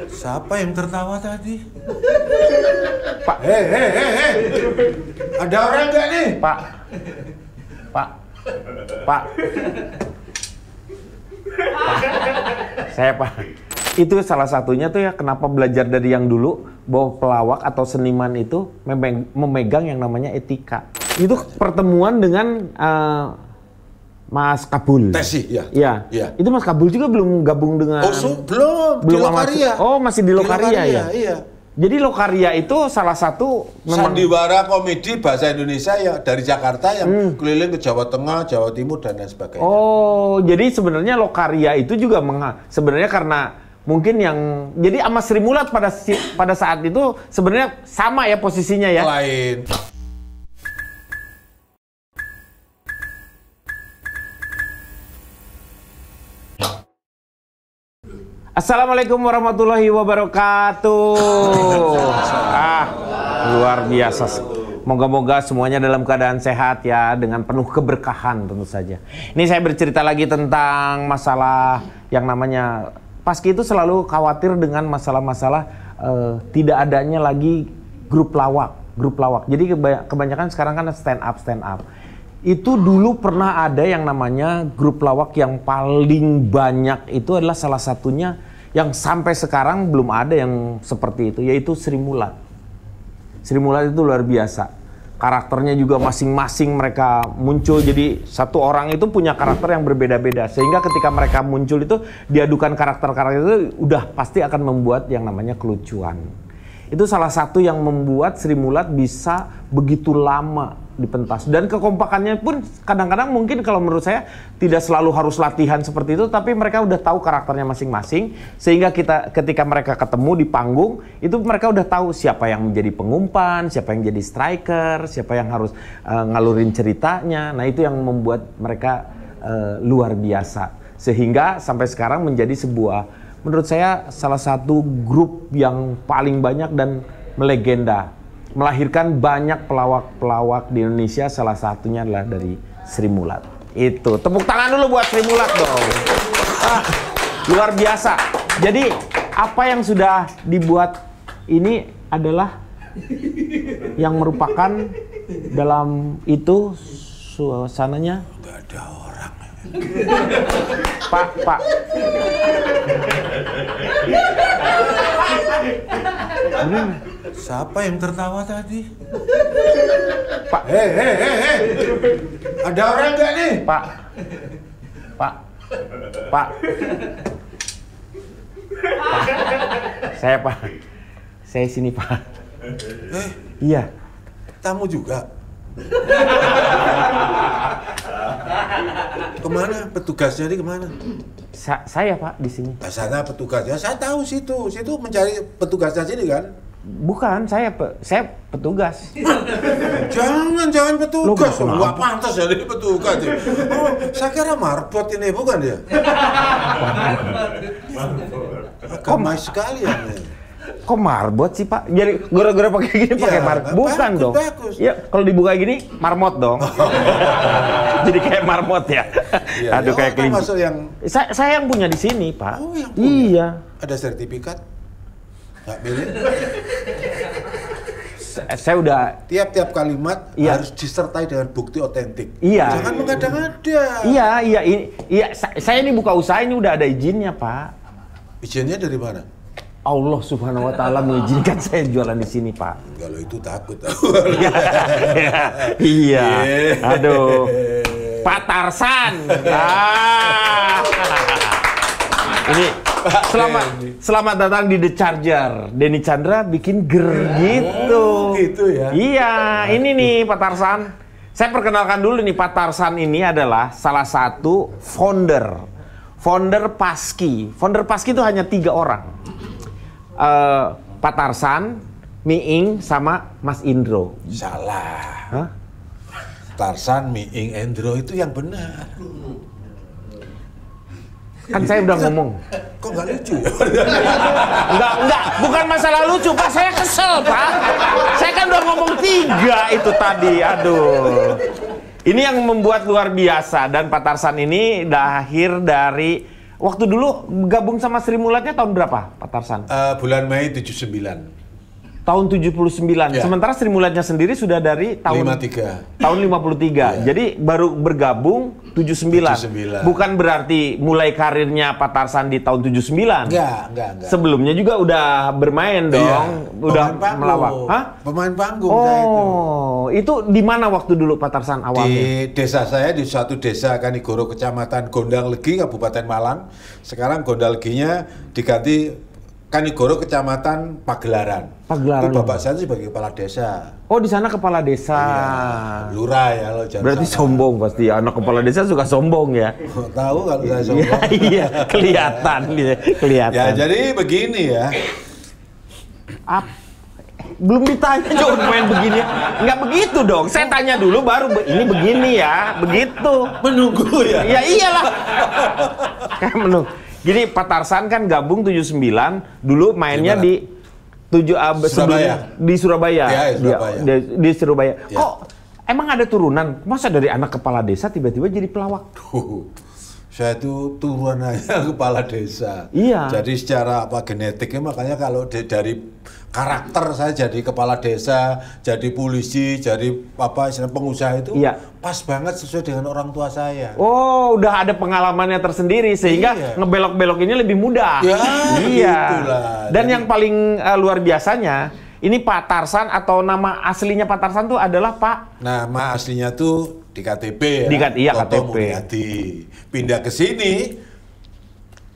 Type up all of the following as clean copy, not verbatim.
Siapa yang tertawa tadi? Pak. Hei. Ada orang nggak nih? Pak. Saya Pak. Itu salah satunya tuh ya kenapa belajar dari yang dulu bahwa pelawak atau seniman itu memegang yang namanya etika. Itu pertemuan dengan Mas Kabul. Tesi, ya. Iya. Itu Mas Kabul juga belum gabung dengan. Belum. Di Lokaria. Masih di Lokaria ya. Iya. Jadi Lokaria itu salah satu sandiwara komedi bahasa Indonesia ya dari Jakarta yang keliling ke Jawa Tengah, Jawa Timur dan lain sebagainya. Oh, jadi sebenarnya Lokaria itu juga sebenarnya karena mungkin yang jadi sama Sri Mulat pada saat itu sebenarnya sama ya posisinya ya. Lain. Assalamualaikum warahmatullahi wabarakatuh. Luar biasa. Moga-moga semuanya dalam keadaan sehat ya, dengan penuh keberkahan tentu saja. Ini saya bercerita lagi tentang masalah yang namanya Paski itu selalu khawatir dengan masalah-masalah tidak adanya lagi grup lawak. Jadi kebanyakan sekarang kan stand up. Itu dulu pernah ada yang namanya grup lawak yang paling banyak itu adalah salah satunya yang sampai sekarang belum ada yang seperti itu, yaitu Sri Mulat. Sri Mulat itu luar biasa. Karakternya juga masing-masing mereka muncul, jadi satu orang itu punya karakter yang berbeda-beda. Sehingga ketika mereka muncul itu diadukan karakter-karakter itu udah pasti akan membuat yang namanya kelucuan. Itu salah satu yang membuat Sri Mulat bisa begitu lama dipentas, dan kekompakannya pun kadang-kadang mungkin kalau menurut saya tidak selalu harus latihan seperti itu, tapi mereka udah tahu karakternya masing-masing sehingga ketika mereka ketemu di panggung itu mereka udah tahu siapa yang menjadi pengumpan, siapa yang jadi striker, siapa yang harus ngalurin ceritanya. Nah itu yang membuat mereka luar biasa sehingga sampai sekarang menjadi sebuah, menurut saya salah satu grup yang paling banyak dan melegenda, melahirkan banyak pelawak-pelawak di Indonesia, salah satunya adalah dari Sri Mulat. Itu, tepuk tangan dulu buat Sri Mulat dong. Luar biasa. Jadi, apa yang sudah dibuat ini adalah yang merupakan dalam itu suasananya. Nggak ada orang. Pak. Siapa yang tertawa tadi? Pak. Hei. Ada orang nggak nih? Pak. Saya Pak. Saya sini Pak. Iya. Tamu juga. Kemana? Petugasnya ini kemana? Saya Pak di sini. Nah, sana petugasnya. Saya tahu situ mencari petugasnya sini kan? Bukan, saya petugas. Jangan petugas. Loh, nggak pantas ya ini petugas. Oh, saya kira marbot ini bukan ya? Agama sekali ya. Kok marbot sih Pak? Jadi gara-gara pakai gini pakai marbot? Bukan bagus, dong. Bagus. Ya kalau dibuka gini marmot dong. Jadi kayak marmot ya. Ya, Aduh kayak kelinci. Masuk yang saya yang punya di sini Pak. Oh yang punya. Iya. Ada sertifikat? Nggak pilih. Saya udah tiap kalimat iya. Harus disertai dengan bukti otentik. Iya. Jangan mengada-ngada. Iya. Saya ini buka usaha ini udah ada izinnya Pak. Izinnya dari mana? Allah Subhanahu Wa Taala mengizinkan saya jualan di sini Pak. Kalau itu takut. Iya. Aduh. Pak Tarsan. Ini selamat datang di The Charger. Denny Chandra bikin gitu. Gitu ya. Iya, ini nih Pak Tarsan. Saya perkenalkan dulu nih, Pak Tarsan ini adalah salah satu founder Paski. Founder Paski itu hanya 3 orang. Pak Tarsan, Miing, sama Mas Indro. Salah. Hah? Tarsan, Miing, Endro itu yang benar. Kan saya udah ngomong. Kok nggak lucu ya? Enggak, bukan masalah lucu Pak, saya kesel Pak. Saya kan udah ngomong 3 itu tadi, aduh. Ini yang membuat luar biasa, dan Pak Tarsan ini lahir dari waktu dulu gabung sama Sri Mulatnya tahun berapa, Pak Tarsan? Bulan Mei 79. Tahun 79. Ya. Sementara Sri Mulatnya sendiri sudah dari tahun 53. Tahun 53. Ya. Jadi baru bergabung 79. Bukan berarti mulai karirnya Pak Tarsan di tahun 79. Enggak. Sebelumnya juga udah bermain dong, udah melawak. Hah? Pemain panggung saya itu. Itu di mana waktu dulu Pak Tarsan awalnya? Di desa saya, di suatu desa Kanigoro, Kecamatan Gondang Legi, Kabupaten Malang. Sekarang Gondang Leginya diganti Kanigoro, Kecamatan Pagelaran. Pagelaran. Itu bapak saya sebagai kepala desa. Oh, di sana kepala desa. Iya, lurah ya lo jangan. Berarti salah. sombong pasti. Anak kepala desa suka sombong ya. Tahu kalau saya sombong. Iya, kelihatan. Ya, jadi begini ya. Belum ditanya juga main begini. Nggak begitu dong. Saya tanya dulu baru ini begini ya. Begitu. Menunggu ya. Ya iyalah. Kayak menunggu. Gini, Pak Tarsan kan gabung 79, dulu mainnya di Surabaya. Di Surabaya. Ya, Surabaya. Di Surabaya. Ya. Kok emang ada turunan? Masa dari anak kepala desa tiba-tiba jadi pelawak? Saya itu turunannya kepala desa. Iya. Jadi secara genetiknya, makanya kalau dari karakter saya jadi kepala desa, jadi polisi, jadi istilah pengusaha itu iya, pas banget sesuai dengan orang tua saya. Oh, udah ada pengalamannya tersendiri sehingga ngebelok-belok ini lebih mudah. Ya, iya. Itulah. Dan yang paling luar biasanya, ini Pak Tarsan atau nama aslinya Pak Tarsan tuh adalah Pak? Nama aslinya tuh di KTP ya. Iya, Toto KTP. Mulyadi. Pindah ke sini.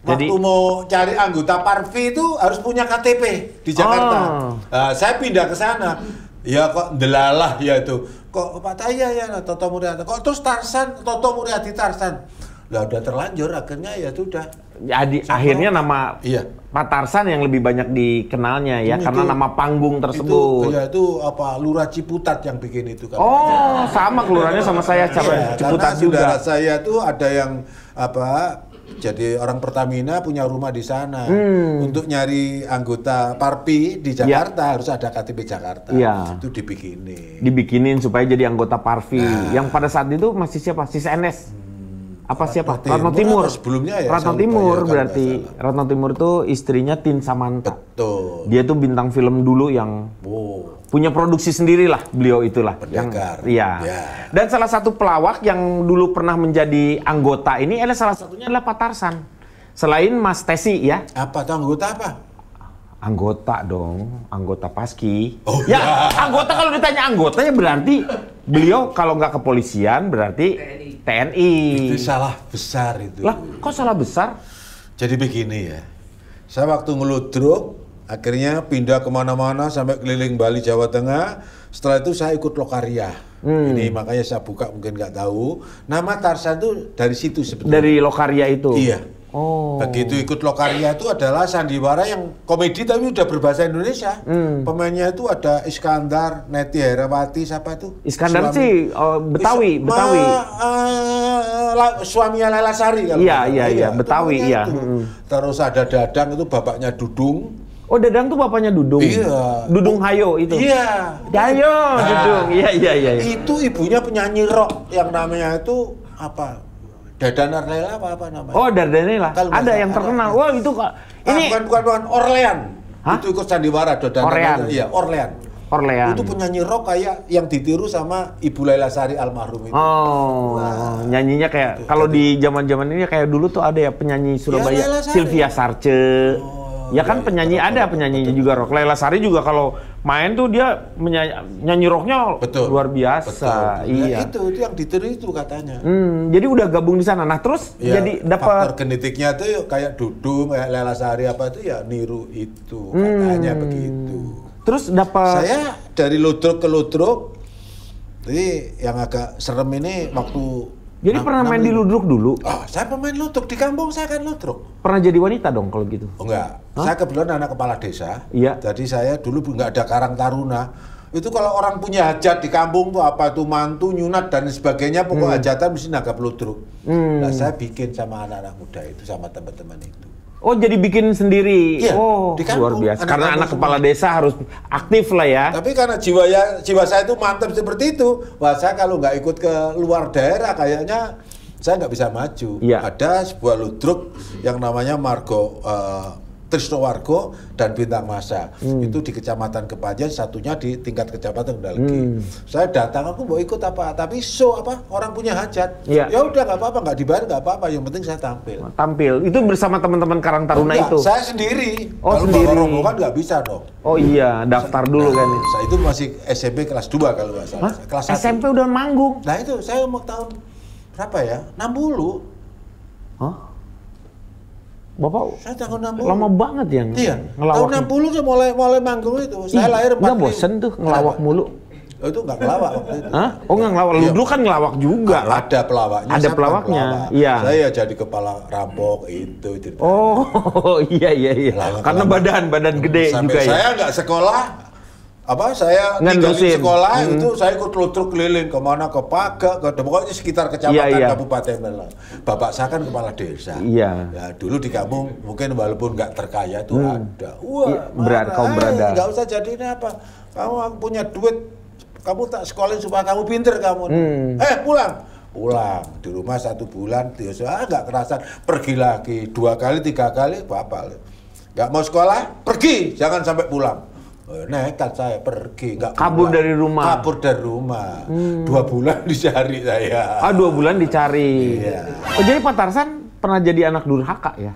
Jadi, waktu mau cari anggota Parvi itu harus punya KTP di Jakarta. Nah, saya pindah ke sana. Ya kok delalah ya itu. Kok Pak Taya ya Toto Mulyadi. Kok terus Tarsan, Toto Mulyadi Tarsan. Lah udah terlanjur akhirnya ya sudah. Jadi akhirnya nama Pak Tarsan yang lebih banyak dikenalnya ya karena nama panggung tersebut. Itu Lurah Ciputat yang bikin itu kan. Oh, sama kelurahannya sama saya Ciputat juga. Saudara saya tuh ada yang jadi orang Pertamina punya rumah di sana. Untuk nyari anggota Parvi di Jakarta harus ada KTP Jakarta. Itu dibikinin supaya jadi anggota Parvi. Yang pada saat itu masih siapa? Sis NS. Siapa? Ratno Timur. Sebelumnya ya. Ratno Timur berarti. Ratno Timur itu istrinya Tin Samanta. Betul. Dia tuh bintang film dulu yang punya produksi sendiri lah, beliau itulah. Pendekar. Iya. Dan salah satu pelawak yang dulu pernah menjadi anggota ini adalah salah satunya adalah Pak Tarsan. Selain Mas Tesi ya. Apa tuh anggota apa? Anggota dong, anggota Paski. Ya, anggota kalau ditanya anggotanya berarti beliau kalau nggak kepolisian berarti TNI. Itu salah besar itu. Lah, kok salah besar? Jadi begini ya, saya waktu ngeludruk, akhirnya pindah kemana-mana sampai keliling Bali, Jawa Tengah. Setelah itu saya ikut Lokaria. Ini makanya saya buka mungkin nggak tahu. Nama Tarsan itu dari situ sebetulnya. Dari Lokaria itu? Iya. Oh. Begitu ikut Lokaria itu adalah sandiwara yang komedi tapi udah berbahasa Indonesia. Pemainnya itu ada Iskandar, Neti Herawati, siapa itu? Iskandar sih Betawi. Suaminya Lela Sari kalau iya, Betawi iya. Terus ada Dadang itu bapaknya Dudung. Oh, Dadang tuh bapaknya Dudung. Iya. Dudung Hayo itu. Iya. Hayo, Dudung. Iya. Itu ibunya penyanyi rock yang namanya itu apa? Dadan Arlela apa namanya? Oh, Dardanella. Ada yang terkenal. Wah, itu Kak. Ini bukan Orlean. Hah? Itu ikut sandiwara Dadan. Iya, Orlean. Itu penyanyi rock kayak yang ditiru sama Ibu Lela Sari almarhum itu. Oh, nyanyinya kayak kalau di zaman-zaman ini kayak dulu tuh ada ya penyanyi Surabaya, Sylvia Sarce. Ya kan penyanyi ada penyanyinya juga rock. Lela Sari juga kalau main tuh dia nyanyi rocknya luar biasa. Iya. Itu yang ditiru itu katanya. Jadi udah gabung di sana. Nah terus jadi dapat faktor genetiknya tuh kayak Dudung, kayak Lela Sari apa itu ya niru itu katanya begitu. Terus dapat. Saya dari ludruk ke ludruk. Jadi yang agak serem ini waktu. Jadi pernah main di ludruk dulu? Saya pemain ludruk di kampung, saya kan ludruk. Pernah jadi wanita dong kalau gitu? Oh enggak, saya kebetulan anak kepala desa. Iya. Jadi saya dulu nggak ada Karang Taruna. Itu kalau orang punya hajat di kampung tuh apa tuh mantu, nyunat dan sebagainya, pokok hajatan mesti nanggap ludruk. Nah saya bikin sama anak-anak muda itu, sama teman-teman itu. Oh jadi bikin sendiri? Iya, oh di kampung, luar biasa. Karena anak kepala desa harus aktif lah ya. Tapi karena jiwa saya itu mantap seperti itu. Wah saya kalau nggak ikut ke luar daerah kayaknya saya nggak bisa maju. Iya. Ada sebuah ludruk yang namanya Margo Trisno Wargo dan Bintang Masa. Itu di Kecamatan Kepanjen, satunya di tingkat Kecamatan Kendalgi. Saya datang, aku mau ikut apa? Tapi orang punya hajat. Iya. Ya udah nggak apa-apa, nggak dibayar nggak apa-apa. Yang penting saya tampil. Tampil. Itu bersama teman-teman Karang Taruna Enggak, itu. saya sendiri. Oh, kalau sendiri. bawa rombongan nggak bisa dong. Oh iya, daftar dulu kan. Saya itu masih SMP kelas 2 kalau nggak salah. Hah? Kelas 1. SMP udah manggung. Nah itu saya mau tahun berapa ya? 60. Hah? Bapak Saya tahun 60. lama banget ya Iya. ngelawak. Tahun 60 saya mulai manggung itu. Saya lahir 45. Nggak bosen tuh ngelawak mulu. Oh, itu nggak ngelawak waktu itu. Hah? Oh nggak ngelawak. Lu Iya. dulu kan ngelawak juga lah. Ada pelawaknya. Ada saya bukan pelawaknya, pelawak. iya. Saya jadi kepala rampok itu. ceritanya. Oh iya. Karena badan gede Sampai juga ya. saya nggak sekolah. Saya Ngendusin. tinggalin sekolah itu saya ikut ludruk keliling kemana ke Paga, pokoknya sekitar kecamatan Iya. kabupaten lah. Bapak saya kan kepala desa. Iya. Ya, dulu di kampung mungkin walaupun nggak terkaya itu ada. Wah, Iya, kaum berada. Nggak usah jadi ini apa? Kamu punya duit, kamu tak sekolahin supaya kamu pinter kamu. Pulang di rumah 1 bulan, nggak kerasan, pergi lagi 2 kali 3 kali, bapak nggak mau sekolah, pergi, jangan sampai pulang. Nekat saya pergi, nggak Kabur pulang. dari rumah. Kabur dari rumah. 2 bulan dicari saya. 2 bulan dicari. Iya. Oh, jadi Pak Tarsan pernah jadi anak durhaka ya?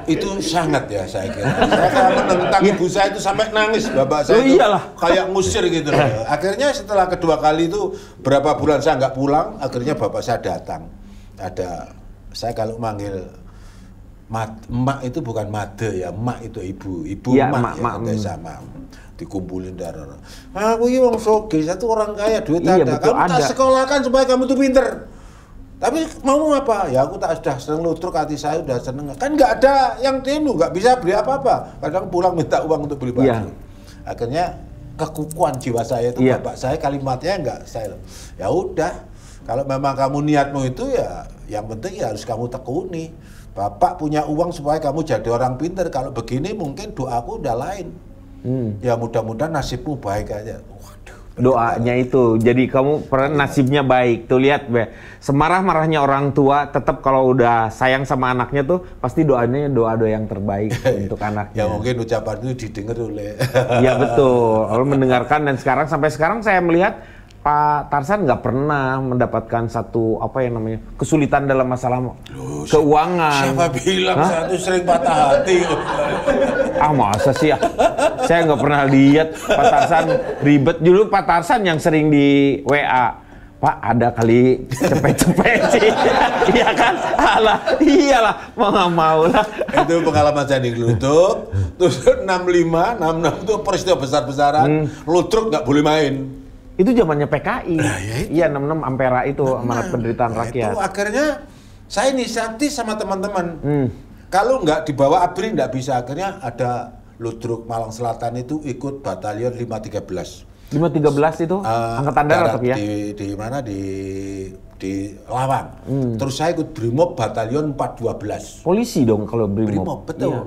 Itu sangat ya saya kira. Saya kayak menentang ibu saya itu sampai nangis, bapak saya Oh, itu iyalah. kayak ngusir gitu loh. Akhirnya setelah kedua kali itu berapa bulan saya nggak pulang, akhirnya bapak saya datang. Saya kalau manggil emak itu bukan made ya, emak itu ibu Ya, emak emak. sama dikumpulin darah. Aku ini orang sogis, satu orang kaya duit Iya, ada. betul, Kamu tak ada. sekolahkan supaya kamu tuh pinter. Tapi mau apa? Ya aku tak sudah seneng ludruk, hati saya udah seneng. Kan nggak ada yang nggak bisa beli apa-apa. Kadang pulang minta uang untuk beli baju. Iya. Akhirnya kekukuhan jiwa saya itu, Iya. bapak saya kalimatnya nggak saya. Ya udah, kalau memang kamu niatmu itu ya, yang penting ya harus kamu tekuni. Bapak punya uang supaya kamu jadi orang pinter. Kalau begini mungkin doaku udah lain. Ya mudah-mudahan nasibmu baik aja. Waduh. Doanya itu, jadi kamu pernah nasibnya baik. Tuh lihat, Be. Semarah-marahnya orang tua, tetap kalau udah sayang sama anaknya tuh, pasti doanya doa-doa yang terbaik untuk anaknya. Ya mungkin ucapan itu didengar oleh. Iya betul, kalau mendengarkan dan sampai sekarang saya melihat Pak Tarsan nggak pernah mendapatkan satu kesulitan dalam masalah keuangan. Siapa bilang saya itu sering patah hati? Masa sih? Saya nggak pernah lihat Pak Tarsan ribet. Dulu Pak Tarsan yang sering di WA. Pak, ada kali cepet-cepet sih. Iya kan? Iyalah, mau nggak mau lah. Itu pengalaman saya di Ludruk. Terus 65, 66 itu peristiwa besar-besaran. Ludruk nggak boleh main. Itu zamannya PKI. Nah, ya itu. Iya, 66 Ampera itu amanat penderitaan rakyat. Itu akhirnya saya inisiatif sama teman-teman. Kalau nggak dibawa ABRI nggak bisa. Akhirnya ada Ludruk Malang Selatan itu ikut batalion 513. 513 itu angkatan darat tapi ya. Di mana di Lawang. Terus saya ikut Brimob batalion 412. Polisi dong kalau Brimob. Brimob, betul. Iya.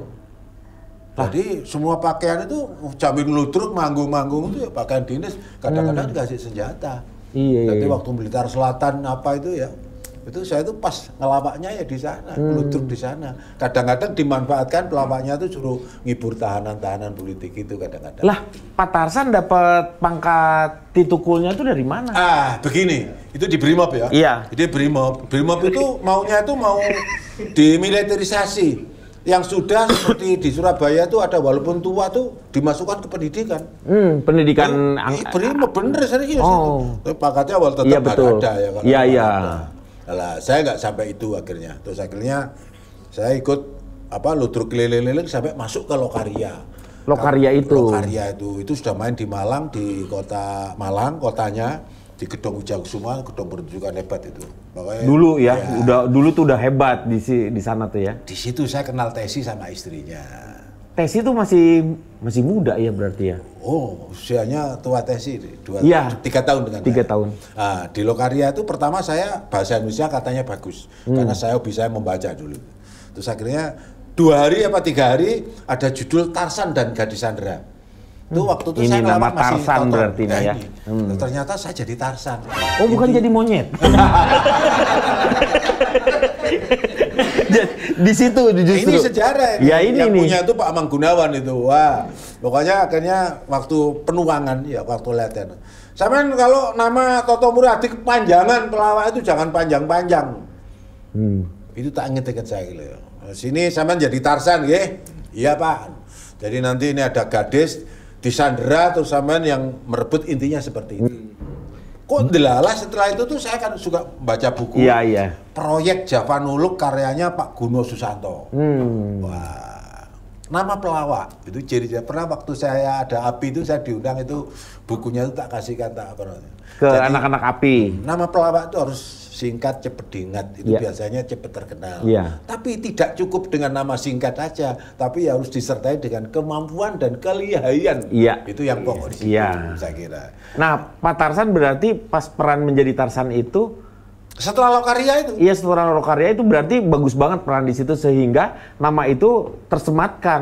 Jadi semua pakaian itu camping ludruk, manggung-manggung itu ya pakaian dinas. Kadang-kadang dikasih senjata. Iya. Jadi waktu militer selatan apa itu ya, itu saya itu pas ngelawaknya ya di sana, ludruk di sana. Kadang-kadang dimanfaatkan pelawaknya itu suruh ngibur tahanan-tahanan politik itu kadang-kadang. Lah, Pak Tarsan dapat pangkat titukulnya itu dari mana? Begini, itu di Brimob ya. Iya. Jadi Brimob itu maunya itu mau dimiliterisasi. Yang sudah seperti di Surabaya itu ada walaupun tua tuh dimasukkan ke pendidikan. Pendidikan Brimob bener serius Oh. itu. Pakatnya awal tetap Iya, betul. ada ya. Iya, iya. Nah, saya nggak sampai itu akhirnya. Terus akhirnya saya ikut ludruk keliling-keliling sampai masuk ke Lokaria. Lokaria itu. Lokaria itu sudah main di Malang, di kota Malang kotanya, di Gedung Wijakusuma, gedung pertunjukan hebat itu. Makanya, Dulu ya, dulu tuh udah hebat di sana tuh ya. Di situ saya kenal Tesi sama istrinya. Tesi tuh masih muda ya berarti ya. Oh, usianya tua Tesi, 3 tahun dengan 3 saya. tahun. Di Lokaria itu pertama saya bahasa Indonesia katanya bagus, karena saya bisa membaca dulu. Terus akhirnya 2 hari apa 3 hari ada judul Tarsan dan Gadis Sandra. Itu waktu itu Ini saya nama ngelawak masih Tarsan Toto. berarti Nah, ya. ini. Ternyata saya jadi Tarsan. Oh, bukan jadi monyet. Di situ justru. Ini sejarah ini. Ya, ini yang nih. punya itu Pak Amang Gunawan itu. Wah, pokoknya akhirnya waktu penuangan, ya waktu latihan. Sampean kalau nama Toto Muradi kepanjangan pelawak itu jangan panjang-panjang. Itu tak ngerti saya gitu. Sini sampean jadi Tarsan, ya? Iya Pak. Jadi nanti ini ada gadis disandera terus sampean yang merebut, intinya seperti itu. Kok delalah setelah itu tuh saya kan suka baca buku. Iya. Proyek Javanuluk karyanya Pak Guno Susanto. Wah, nama pelawak itu ciri-ciri. Pernah waktu saya ada API itu saya diundang itu bukunya itu tak kasihkan tak apa. Ke anak-anak API. Nama pelawak itu harus singkat, cepet diingat. Itu Iya. biasanya cepet terkenal. Iya. Tapi tidak cukup dengan nama singkat aja, tapi harus disertai dengan kemampuan dan kelihayan. Iya. Itu yang pokok di situ, Iya. saya kira. Nah, Pak Tarsan berarti pas peran menjadi Tarsan itu, Setelah Lokaria itu. iya setelah Lokaria itu berarti bagus banget peran di situ sehingga nama itu tersematkan.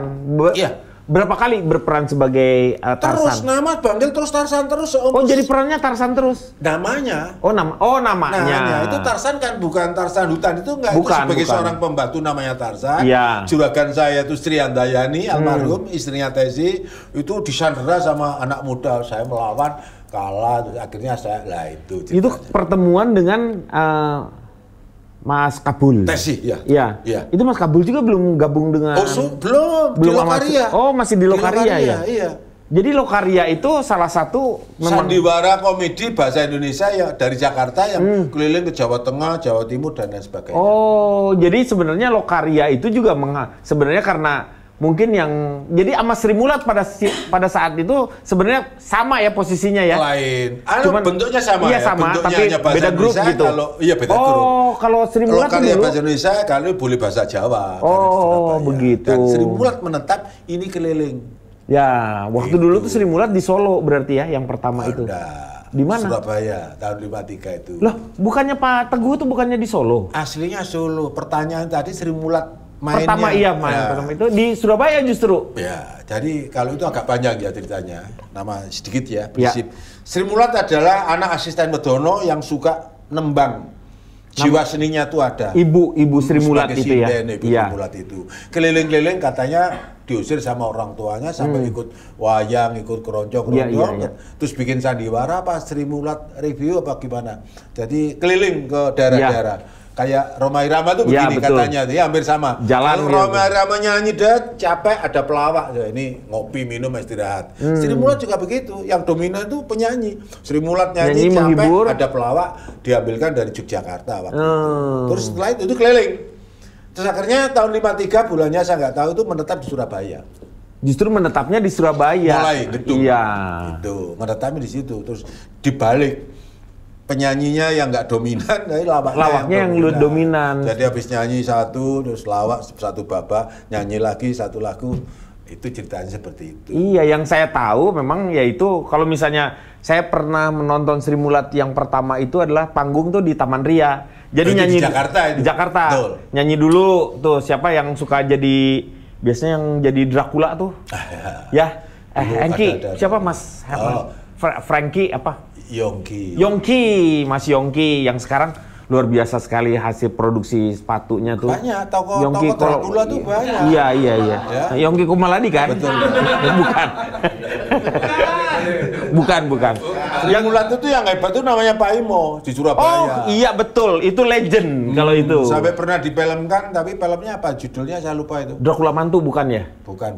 Iya. Berapa kali berperan sebagai Terus Tarsan? nama panggil terus Tarsan terus. Oh, jadi perannya Tarsan terus. Namanya. Namanya. Nah, itu Tarsan kan bukan Tarsan hutan, itu enggak, itu sebagai seorang pembantu namanya Tarsan. Iya. Juragan saya itu Sri Andayani almarhum, istrinya Tesi itu disandera sama anak muda, saya melawan, kalah, terus akhirnya saya itu. Itu ceritanya. pertemuan dengan Mas Kabul. Tesi, ya. Iya. Iya. Itu Mas Kabul juga belum gabung dengan. Belum di sama- Lokaria. Oh, masih di Lokaria ya. Iya. Jadi Lokaria itu salah satu memang Sandiwara komedi bahasa Indonesia yang dari Jakarta yang keliling ke Jawa Tengah, Jawa Timur dan lain sebagainya. Oh, jadi sebenarnya Lokaria itu juga sebenarnya karena mungkin yang jadi sama Sri Mulat pada saat itu sebenarnya sama ya posisinya ya. Lain. Cuman Bentuknya sama iya, ya. sama, Bentuknya tapi hanya bahasa beda grup Indonesia, gitu. Iya beda grup. Oh, kalau Sri Mulat Kalau karya dulu. bahasa Indonesia, kalau boleh bahasa Jawa. karena di Oh, Surabaya. begitu. Dan Sri Mulat menetap ini keliling. Ya, waktu dulu tuh Sri Mulat di Solo berarti ya yang pertama itu. Ada. Di mana? Surabaya tahun 53 itu. Loh, bukannya Pak Teguh tuh bukannya di Solo? Aslinya Solo. Pertanyaan tadi Sri Mulat mainnya. Pertama iya main Ya. pertama itu di Surabaya justru. Ya, jadi kalau itu agak panjang ya ceritanya. Nama sedikit ya, Ya. prinsip. Sri Mulat adalah anak asisten Medono yang suka nembang. Jiwa seninya tuh ada. Ibu Sri Mulat Sebagai itu ya. sinden, Ibu Sri Iya. Mulat itu. Keliling-keliling katanya diusir sama orang tuanya sampai ikut wayang, ikut keroncong. Iya, iya. Terus bikin sandiwara apa Sri Mulat review apa gimana. Jadi keliling ke daerah-daerah. Kayak Rhoma Irama tuh Iya, begini betul. katanya, ya hampir sama. Jalan Kalau gitu. Rhoma Irama nyanyi deh, capek ada pelawak. Ya, ini ngopi, minum, istirahat. Sri Mulat juga begitu. Yang dominan itu penyanyi. Sri Mulat nyanyi, Nyanyi, capek, menghibur. ada pelawak, diambilkan dari Yogyakarta waktu itu. Hmm. Terus setelah itu keliling. Terus akhirnya tahun 53 bulannya saya nggak tahu itu menetap di Surabaya. Justru menetapnya di Surabaya. Mulai gedung. Iya. Itu menetapnya di situ. Terus dibalik penyanyinya yang nggak dominan, jadi Lawaknya yang dominan. Jadi habis nyanyi satu, terus lawak satu babak, nyanyi lagi satu lagu. Itu ceritanya seperti itu. Iya, yang saya tahu memang yaitu kalau misalnya saya pernah menonton Sri Mulat yang pertama itu adalah panggung tuh di Taman Ria. Jadi Oh, itu nyanyi di Jakarta itu? Di Jakarta. Betul. Nyanyi dulu tuh siapa yang suka jadi biasanya yang jadi Dracula tuh. Ya. Dulu Enki, ada. siapa Mas Herman? Oh. Frankie apa? Yongki. Yongki, Mas Yongki yang sekarang luar biasa sekali hasil produksi sepatunya tuh. Banyak, toko kalau- Dracula tuh banyak. Iya. Ya. Yongki Kumaladi kan? Betul. Bukan. Yang Mulat itu yang hebat itu namanya Pak Imo di Oh, Surabaya. iya betul. Itu legend kalau itu. Sampai pernah difilmkan, tapi filmnya apa? Judulnya saya lupa itu. Dracula Mantu bukan ya? Bukan.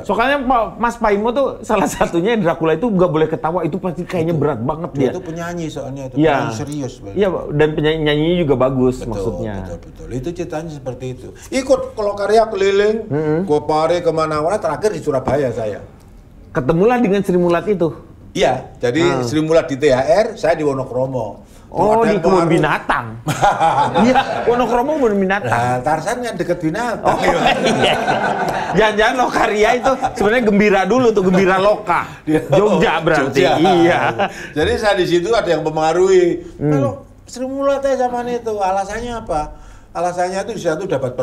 Soalnya Mas Paimo tuh salah satunya Dracula itu nggak boleh ketawa, itu pasti kayaknya berat banget Dia dia. itu penyanyi soalnya itu Iya. penyanyi serius. Iya, dan penyanyinya juga bagus Betul, maksudnya. betul. Itu ceritanya seperti itu. Ikut kalau karya keliling, ke Pare kemana-mana, terakhir di Surabaya saya. Ketemulah dengan Sri Mulat itu. Iya, jadi Sri Mulat di THR, saya di Wonokromo. Oh, Ada di kebun pengaruh. binatang. Iya, Wonokromo kebun binatang. Nah, Tarsan kan deket binatang. Oh, iya. Jangan-jangan Lokaria itu sebenarnya gembira dulu tuh, gembira loka. Jogja berarti. Jogja. Iya. Jadi saya di situ ada yang mempengaruhi. Kalau Sri Mulat zaman itu alasannya apa? Alasannya itu di situ dapat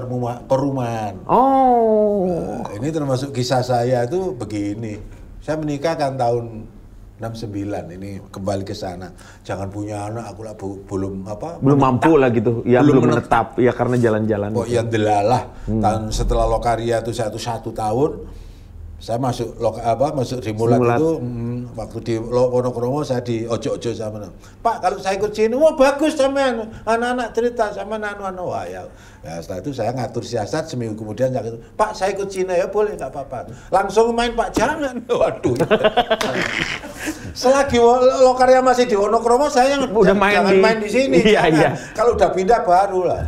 perumahan. Oh. Nah, ini termasuk kisah saya itu begini. Saya menikah kan tahun 69, ini kembali ke sana. Jangan punya anak, aku lah belum mampu lah gitu, ya belum menetap, ya karena jalan-jalan. Oh yang delalah, tahun setelah Lokaria itu satu tahun, saya masuk Srimulat itu waktu di Wonokromo saya di ojo-ojo sama Pak, kalau saya ikut sini, wah bagus sampean, anak-anak cerita sama wah ya. Setelah itu saya ngatur siasat, seminggu kemudian saya itu, Pak saya ikut Cina ya boleh nggak apa-apa. Langsung main Pak jangan, waduh. Selagi Lokaria masih di Wonokromo saya udah main di sini. Iya. Kalau udah pindah baru lah.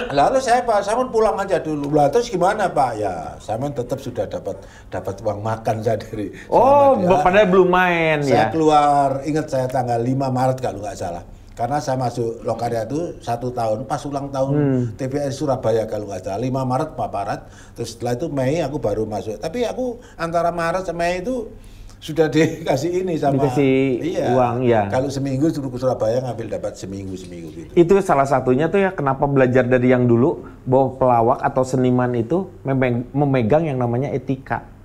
Lalu saya pulang aja dulu. Lah terus gimana Pak? Ya, saya tetap sudah dapat uang makan saya dari. Padahal belum main saya ya. Keluar, ingat saya tanggal 5 Maret kalau nggak salah. Karena saya masuk Lokaria itu 1 tahun pas ulang tahun TVRI Surabaya kalau nggak salah 5 Maret Pak Maret. Terus setelah itu Mei aku baru masuk. Tapi aku antara Maret sama Mei itu sudah dikasih ini sama uang ya. Kalau seminggu suruh ke Surabaya ngambil dapat seminggu gitu. Itu salah satunya tuh ya kenapa belajar dari yang dulu bahwa pelawak atau seniman itu memegang yang namanya etika.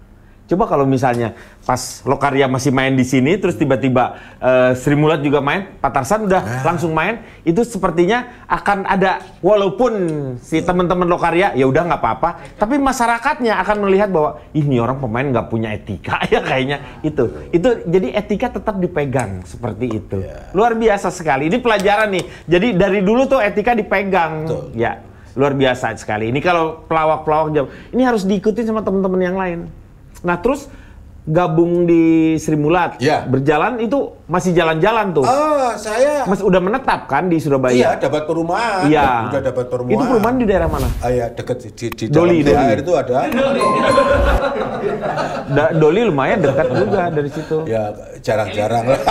Coba kalau misalnya pas Lokaria masih main di sini terus tiba-tiba Srimulat juga main, Pak Tarsan udah langsung main, itu sepertinya akan ada walaupun si teman-teman Lokaria ya udah nggak apa-apa, tapi masyarakatnya akan melihat bahwa ini orang pemain nggak punya etika ya kayaknya itu jadi etika tetap dipegang seperti itu. Luar biasa sekali. Ini pelajaran nih. Jadi dari dulu tuh etika dipegang. Betul. Ya luar biasa sekali. Ini kalau pelawak-pelawak jauh ini harus diikuti sama teman-teman yang lain. Nah terus gabung di Srimulat, berjalan itu masih jalan-jalan tuh. Saya udah menetap kan di Surabaya. Iya, dapat perumahan. Iya. Udah dapat perumahan. Itu perumahan di daerah mana? Iya, dekat di Doli itu ada. Doli lumayan dekat juga dari situ. Ya, jarang-jarang lah.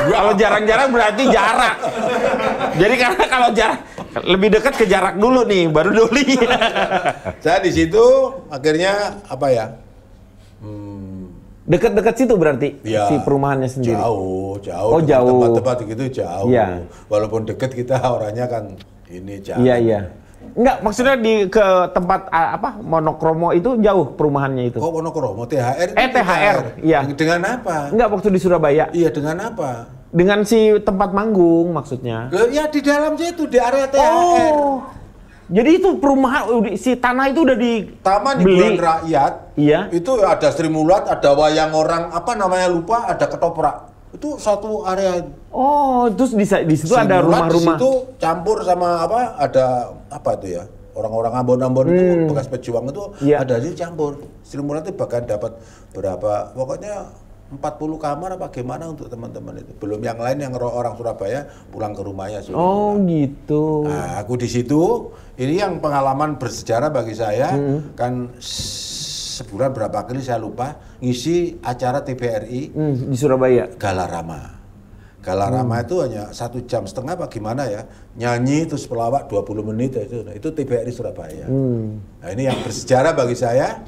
Kalau jarang-jarang berarti jarak. Jadi karena kalau jarak lebih dekat ke jarak dulu nih, baru Doli. Saya di situ akhirnya apa ya? Dekat-dekat situ berarti ya, si perumahannya sendiri. Jauh. Oh, jauh. Tempat-tempat gitu jauh. Ya. Walaupun dekat kita orangnya kan ini jauh. Iya. Enggak, maksudnya ke tempat Monokromo itu jauh perumahannya itu. Kok Monokromo? THR itu THR, iya. Dengan apa? Enggak, waktu di Surabaya. Iya, dengan apa? Dengan si tempat manggung maksudnya. Ya di dalam situ, di area THR. Jadi itu perumahan, si tanah itu udah di Taman Hiburan Rakyat. Iya. Itu ada Srimulat, ada wayang orang, apa namanya lupa, ada ketoprak. Itu satu area. Terus di situ ada rumah-rumah. Di situ campur sama ada apa itu ya? Orang-orang Ambon-Ambon itu bekas pejuang itu ada di campur. Srimulat itu bahkan dapat berapa? Pokoknya 40 kamar apa gimana untuk teman-teman itu. Belum yang lain yang orang Surabaya pulang ke rumahnya. Gitu. Nah, aku di situ. Ini yang pengalaman bersejarah bagi saya. Kan sebulan berapa kali saya lupa ngisi acara TVRI di Surabaya. Galarama itu hanya 1,5 jam apa gimana ya, nyanyi terus pelawak 20 menit itu TVRI Surabaya. Nah ini yang bersejarah bagi saya.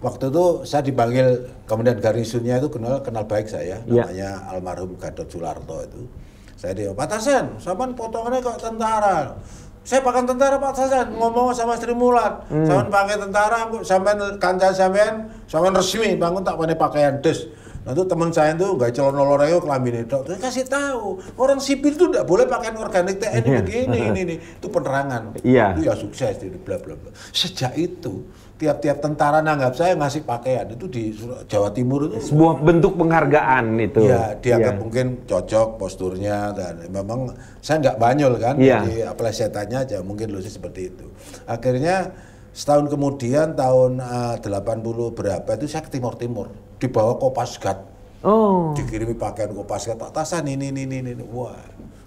Waktu itu saya dipanggil Komandan Garnisonnya itu kenal baik saya, namanya almarhum Gatot Sularto itu. Saya dia, Pak Tarsan, sampean potongannya kok tentara. Saya pakai tentara Pak Tarsan, ngomong sama Srimulat. Sampean pakai tentara, sampean kancan sampean resmi, bangun tak pakai pakaian des. Nah itu teman saya itu nggak celana loreo kelamin itu, terus kasih tahu orang sipil itu nggak boleh pakaian organik TNI begini, ini itu penerangan. Itu ya sukses, bla bla bla. Sejak itu tiap-tiap tentara nanggap saya ngasih pakaian itu di Jawa Timur itu sebuah bentuk penghargaan itu. Ya dianggap mungkin cocok posturnya dan memang saya nggak banyol kan, jadi plesetannya aja mungkin lucu seperti itu. Akhirnya setahun kemudian tahun 80 berapa itu saya ke Timur dibawa Kopasgat. Dikirimi pakaian Kopasgat, Pak Tarsan ini. Wah,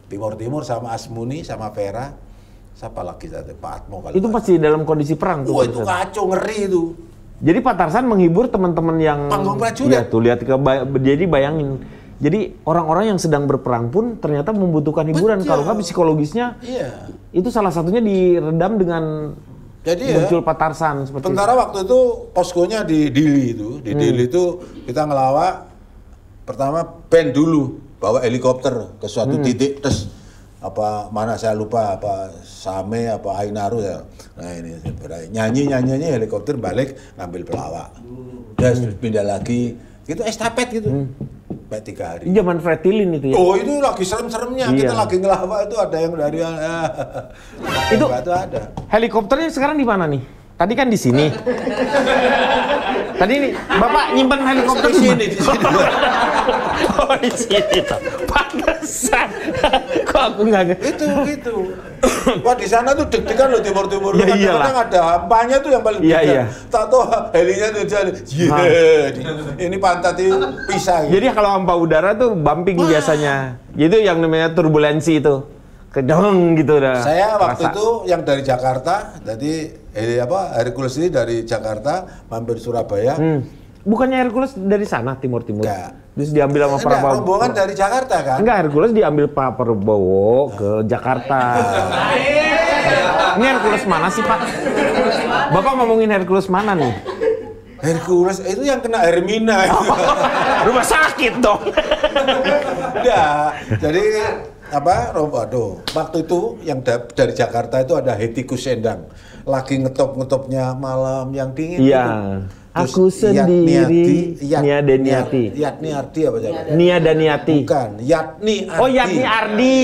Timur sama Asmuni sama Vera. Siapa lagi tadi? Pak Atmo kali. Itu pasti dalam kondisi perang tuh. Wah, itu kacau, ngeri itu. Jadi Pak Tarsan menghibur teman-teman yang panggung prajurit. Ya, tuh lihat jadi bayangin. Jadi orang-orang yang sedang berperang pun ternyata membutuhkan hiburan. Kalau nggak psikologisnya, itu salah satunya diredam dengan muncul Pak Tarsan seperti tentara itu. Waktu itu poskonya di Dili itu. Di Dili itu kita ngelawak pertama band dulu, bawa helikopter ke suatu titik terus apa mana saya lupa, apa Same apa Ainaru ya. Nah ini nyanyi helikopter balik ngambil pelawak. Terus pindah lagi, gitu estafet gitu. Baik 3 hari. Zaman Fretilin itu ya? Oh itu lagi serem-seremnya, kita lagi ngelawak itu ada yang dari itu ada. Helikopternya sekarang di mana nih? Tadi kan di sini. Tadi nih Bapak nyimpan helikopter di sini. Oh di sini tuh. Pantesan. Kok aku nggak itu. Wah di sana tuh deg-degan loh timur-timur. Ya, kadang-kadang ada hampanya tuh yang paling deg-degan. Tak tahu helinya tuh jalan. Ini pantat itu pisah. Jadi kalau hampa udara tuh bumping biasanya. Itu yang namanya turbulensi itu. Kedong gitu dah. Saya waktu itu yang dari Jakarta, jadi Hercules ini dari Jakarta mampir Surabaya. Bukannya Hercules dari sana timur-timur? Enggak. Terus diambil sama Prabowo. Rombongan dari Jakarta kan? Enggak, Hercules diambil Pak Prabowo ke Jakarta. Ini Hercules mana sih Pak? Bapak ngomongin Hercules mana nih? Hercules itu yang kena Hermina. Rumah sakit dong. Enggak. Jadi waktu itu yang dari Jakarta itu ada Hetty Sendang lagi ngetop-ngetopnya malam yang dingin. Iya. Aku sendiri. Yatni Ardi apa sih? Nia Daniati. Bukan, Yatni Ardi. Oh Yatni Ardi.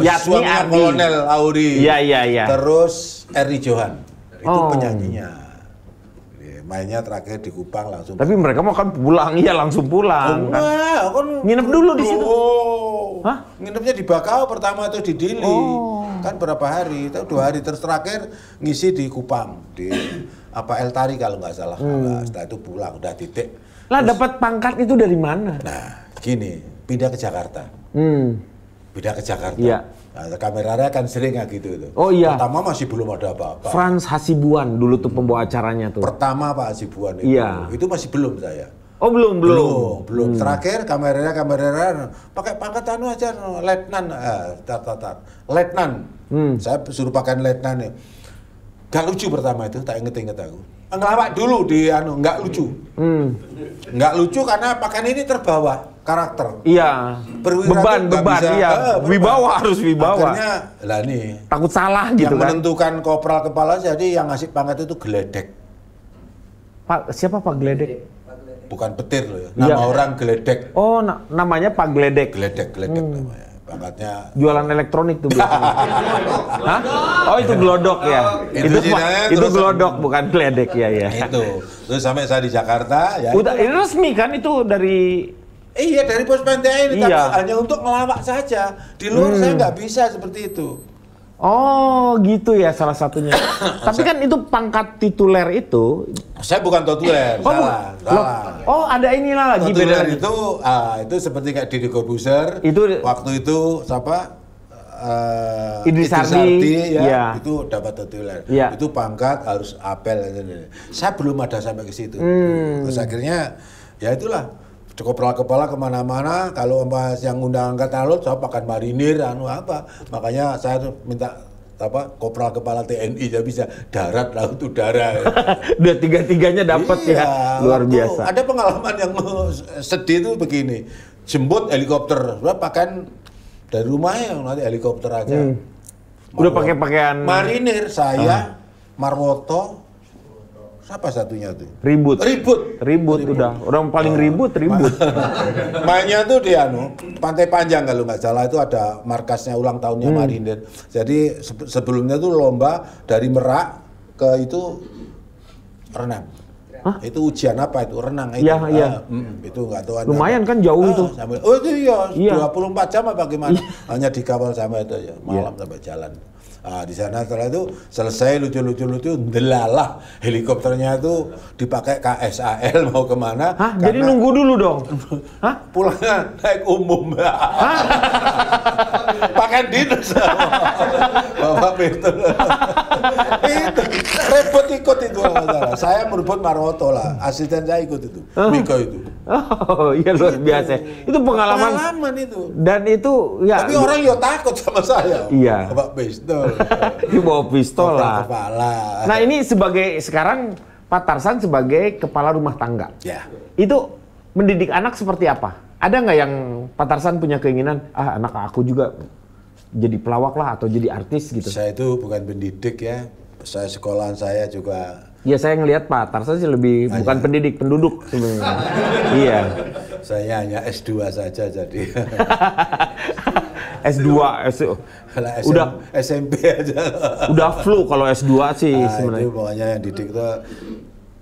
Yatni Ardi. Kolonel Auri. Iya. Terus Eri Johan. Itu penyanyinya. Mainnya terakhir di Kupang langsung. Tapi mereka mau kan pulang, iya langsung pulang. Kan nginep dulu di situ. Hah? Nginepnya di Bakau pertama itu di Dili. Kan berapa hari? Itu 2 hari terus terakhir ngisi di Kupang di El Tari kalau nggak salah. Setelah itu pulang udah titik. Lah dapat pangkat itu dari mana? Nah, gini, pindah ke Jakarta. Pindah ke Jakarta. Iya. Nah, kameranya kan sering kayak gitu itu. Oh iya. Pertama masih belum ada apa-apa. Frans Hasibuan dulu tuh pembawa acaranya tuh. Pertama Pak Hasibuan itu. Iya. Itu masih belum saya. Oh belum. Terakhir kameranya pakai pangkat aja letnan. Letnan. Saya suruh pakai letnan ya. Gak lucu pertama itu, tak inget aku. Ngelawak dulu di nggak lucu. Nggak lucu karena pakaian ini terbawa karakter. Iya. Beban, iya. Wibawa harus wibawa. Akhirnya lah nih. Takut salah gitu yang kan. menentukan kopral kepala jadi yang ngasih pangkat itu Geledek. Pak, siapa Pak Geledek? Bukan petir loh ya. Nama orang Geledek. Oh, namanya Pak Geledek. Geledek namanya. Pangkatnya jualan elektronik tuh biasanya. Hah? Oh itu glodok ya. Itu glodok bukan geledek ya. Itu. Terus sampai saya di Jakarta ya. Udah ini resmi kan itu dari dari Pos PNTI ini tapi hanya untuk ngelawak saja. Di luar saya nggak bisa seperti itu. Oh gitu ya salah satunya. Tapi kan itu pangkat tituler itu. Saya bukan tituler, salah. Oh ada inilah lagi tituler beda lagi. Itu seperti kayak Deddy Corbuzier. Itu waktu itu siapa? Idris Sardi ya, itu dapat tituler. Itu pangkat harus apel. Saya belum ada sampai ke situ. Terus akhirnya ya itulah. Kopral kepala kemana-mana, kalau yang undang angkatan laut saya pakai marinir, makanya saya minta kopral kepala TNI, jadi bisa darat, laut, udara. Udah tiga-tiganya dapat ya, luar biasa. Ada pengalaman yang sedih itu begini, jemput helikopter, pakai dari rumahnya nanti helikopter aja. Udah pakai pakaian marinir, saya, Marwoto. Siapa satunya tuh? Ribut udah. Orang paling ribut. Mainnya tuh di Pantai Panjang kalau nggak salah itu ada markasnya ulang tahunnya Marinir. Jadi sebelumnya tuh lomba dari Merak ke itu renang. Hah? Itu ujian apa itu? Renang itu. Iya. Itu nggak tahu. Lumayan kan jauh itu. Itu iya. 24 jam apa gimana? Hanya di kapal sama itu ya. Malam sampai jalan. Di sana setelah itu selesai lucu, delalah helikopternya itu dipakai KSAL mau kemana? Hah? Jadi nunggu dulu dong? Hah? Pulangnya naik umum. Pakai dinas. Bapak betul. Itu repot ikut itu. Saya merebut Marwoto lah. Asisten saya ikut itu. Miko itu. Oh iya luar biasa. Itu pengalaman itu. Dan itu ya. Tapi orang ya takut sama saya. Iya. Bapak pistol. Dia bawa pistol lah. Kepala. Nah ini sekarang Pak Tarsan sebagai kepala rumah tangga. Ya. Itu mendidik anak seperti apa? Ada nggak yang Pak Tarsan punya keinginan, anak aku juga jadi pelawak lah atau jadi artis gitu? Saya itu bukan pendidik ya. Saya sekolahan saya juga. Iya, saya ngelihat Pak Tarsan sih lebih bukan pendidik, penduduk sebenarnya. Iya. Saya hanya S2 saja jadi. S2, udah SMP aja. Udah flu kalau S2 sih sebenarnya. Itu pokoknya yang didik itu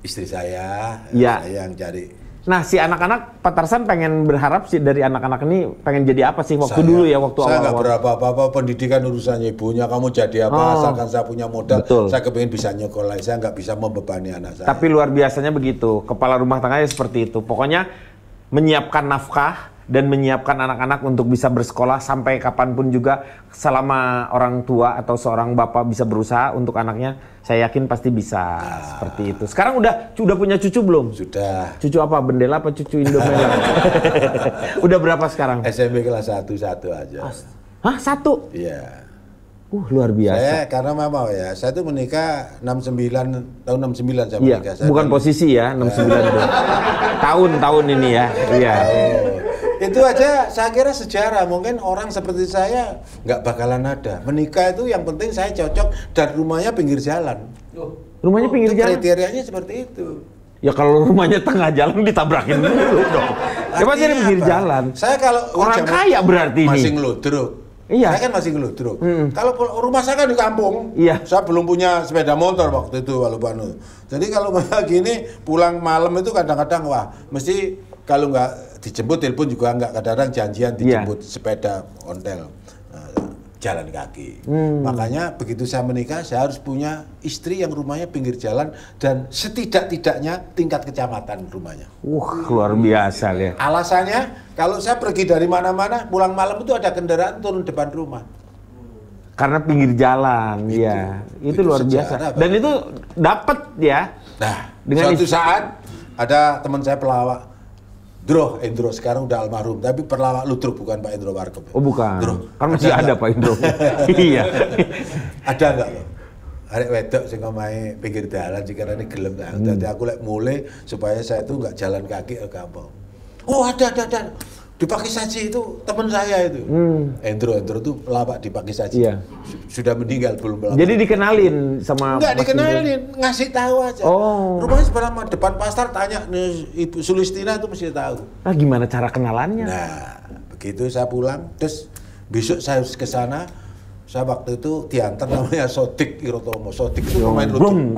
istri saya, ya. Saya yang cari. Nah, si anak-anak Pak Tarsan pengen berharap sih dari anak-anak ini pengen jadi apa sih waktu dulu ya, waktu awal-awal? Saya nggak berapa-apa, pendidikan urusannya ibunya, kamu jadi apa, asalkan saya punya modal, betul. Saya kepingin bisa nyekolah, saya nggak bisa membebani anak saya. Tapi luar biasanya begitu, kepala rumah tangganya seperti itu. Pokoknya menyiapkan nafkah dan menyiapkan anak-anak untuk bisa bersekolah sampai kapanpun juga, selama orang tua atau seorang bapak bisa berusaha untuk anaknya, saya yakin pasti bisa seperti itu. Sekarang udah punya cucu belum? Sudah. Cucu apa? Bendela apa cucu Indomela? Udah berapa sekarang? SMP kelas 1 aja. Hah, 1? Iya. Luar biasa. Saya karena mama ya, saya tuh menikah tahun 69 saya menikah. Saya bukan posisi ya, 69 itu. Tahun-tahun ini ya. Iya. Itu aja saya kira sejarah. Mungkin orang seperti saya nggak bakalan ada. Menikah itu yang penting saya cocok dan rumahnya pinggir jalan. Rumahnya pinggir jalan? Kriterianya seperti itu. Ya kalau rumahnya tengah jalan ditabrakin dulu dong. Coba jadi pinggir jalan. Saya kalau orang kaya berarti ini. Masih ngeludruk. Iya. Saya kan masih ngeludruk. Kalau rumah saya kan di kampung. Iya. Saya belum punya sepeda motor waktu itu walaupun. Jadi kalau gini pulang malam itu kadang-kadang wah mesti kalau nggak dijemput telepon juga nggak, kadang-kadang janjian dijemput sepeda ontel. Jalan kaki. Makanya begitu saya menikah, saya harus punya istri yang rumahnya pinggir jalan dan setidak-tidaknya tingkat kecamatan rumahnya. Luar biasa ya. Alasannya, kalau saya pergi dari mana-mana, pulang malam itu ada kendaraan turun depan rumah. Karena pinggir jalan, ya. Itu luar biasa. Dan itu dapat ya. Nah, dengan suatu saat ada teman saya pelawak. Endro sekarang udah almarhum, tapi pelawak ludruk bukan Pak Endro Warkop. Oh bukan, kan masih ada Pak Endro. Iya. Ada nggak loh? Arek wedok sing omahe pinggir dalan jika ini gelem ta. Dadi aku lek mulai supaya saya itu nggak jalan kaki ke kampung. Oh ada. Di Pakisaji itu teman saya itu. Endro itu pelawak di Pakisaji. Iya. Sudah meninggal belum pelawak. Jadi dikenalin sama Enggak dikenalin, ngasih tahu aja. Rumahnya sebelah depan pasar, tanya Ibu Sulistina itu mesti tahu. Nah, gimana cara kenalannya? Nah, begitu saya pulang, terus besok saya harus ke sana. Saya waktu itu diantar namanya Sodik Irotomo. Sodik itu pemain ludruk.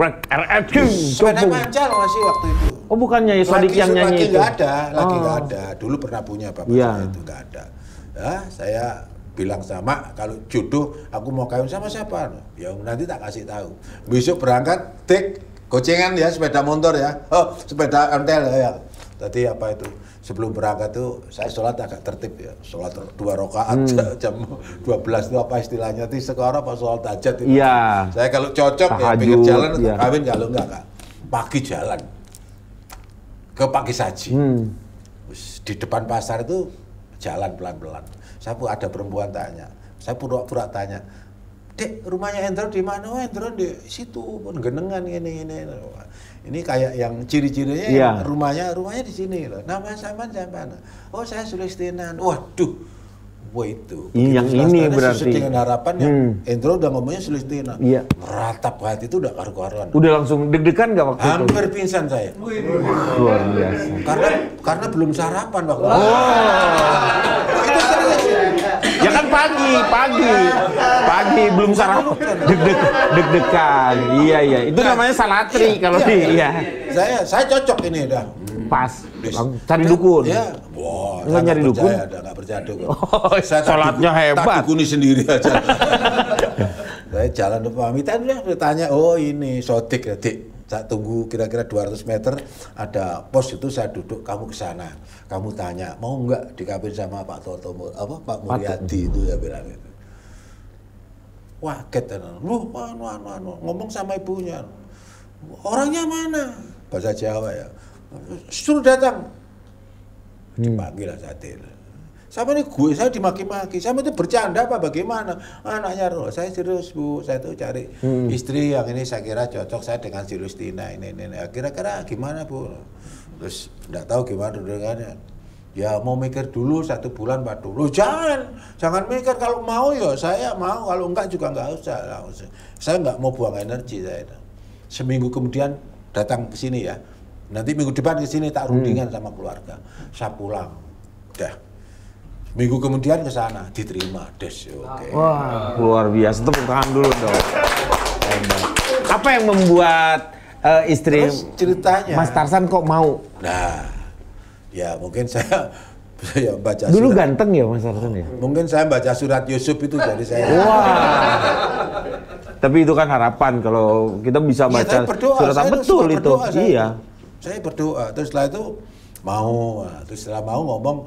Sepeda mancal masih waktu itu. Oh bukannya Sodik yang nyanyi itu? Lagi nggak ada. Dulu pernah punya bapak saya itu nggak ada. Ya, saya bilang sama kalau jodoh aku mau kawin sama siapa? Ya nanti tak kasih tahu. Besok berangkat, gocengan ya sepeda motor ya. Oh sepeda ontel ya. Tadi apa itu? Sebelum berangkat tuh saya sholat agak tertib ya, sholat 2 rakaat jam 12 itu apa istilahnya di sekarang apa sholat hajat itu. Iya. Saya kalau cocok ya pinggir jalan kawin, kalau enggak pagi jalan ke Pakisaji. Di depan pasar itu jalan pelan-pelan. Saya ada perempuan tanya, saya pura-pura tanya, Dek rumahnya Endro di mana? Oh Endro di situ pun genengan ini. Ini kayak yang ciri-cirinya rumahnya di sini loh. Nama sama siapa? Oh saya Sulistinan. Waduh, itu. Yang ini berarti. Dengan harapan yang Endro udah ngomongnya Sulistinan. Iya. Meratap hati itu udah karu-karuan. Udah langsung deg-degan nggak waktu itu? Hampir pingsan saya. Luar biasa. Karena belum sarapan waktu itu. Itu serius. Ya kan pagi belum sarapan, deg-degan. Iya. Itu namanya salatri kalau Saya cocok ini dah. Pas. Cari dukun. Ya. Nggak nyari dukun. Nggak percaya dukun. Salatnya hebat. Tak dukuni sendiri aja. Saya jalan pamitan udah bertanya, oh ini Sodik ya, Dik. Saya tunggu kira-kira 200 meter ada pos itu, saya duduk, kamu ke sana. Kamu tanya, mau nggak dikawin sama Pak Pak Mulyadi itu ya bilang itu. Wah, lu ngomong sama ibunya. Orangnya mana? Bahasa Jawa ya. Suruh datang. Dipanggil lah satir. Sama ini saya dimaki-maki, sama itu bercanda apa bagaimana? Anaknya roh, saya serius Bu, saya tuh cari istri yang ini saya kira cocok saya dengan Sulistina ini. Kira-kira gimana Bu? Terus enggak tahu gimana dengannya. Ya mau mikir dulu 1 bulan 4 dulu. Jangan mikir, kalau mau ya saya mau, kalau enggak juga enggak usah. Saya enggak mau buang energi saya. Seminggu kemudian datang ke sini ya. Nanti minggu depan ke sini tak rundingan sama keluarga. Saya pulang. Dah. Minggu kemudian ke sana diterima. Oke. Wah, luar biasa. Tepuk tangan dulu dong. Apa yang membuat istri Terus ceritanya Mas Tarsan kok mau? Nah, ya mungkin saya baca Dulu surat. ganteng ya Mas Tarsan ya? Mungkin saya baca surat Yusuf itu jadi saya. Wah. Tapi itu kan harapan kalau kita bisa baca saya berdoa, surat saya betul suka itu. berdoa, Iya. Saya berdoa, terus setelah itu mau, terus setelah mau ngomong,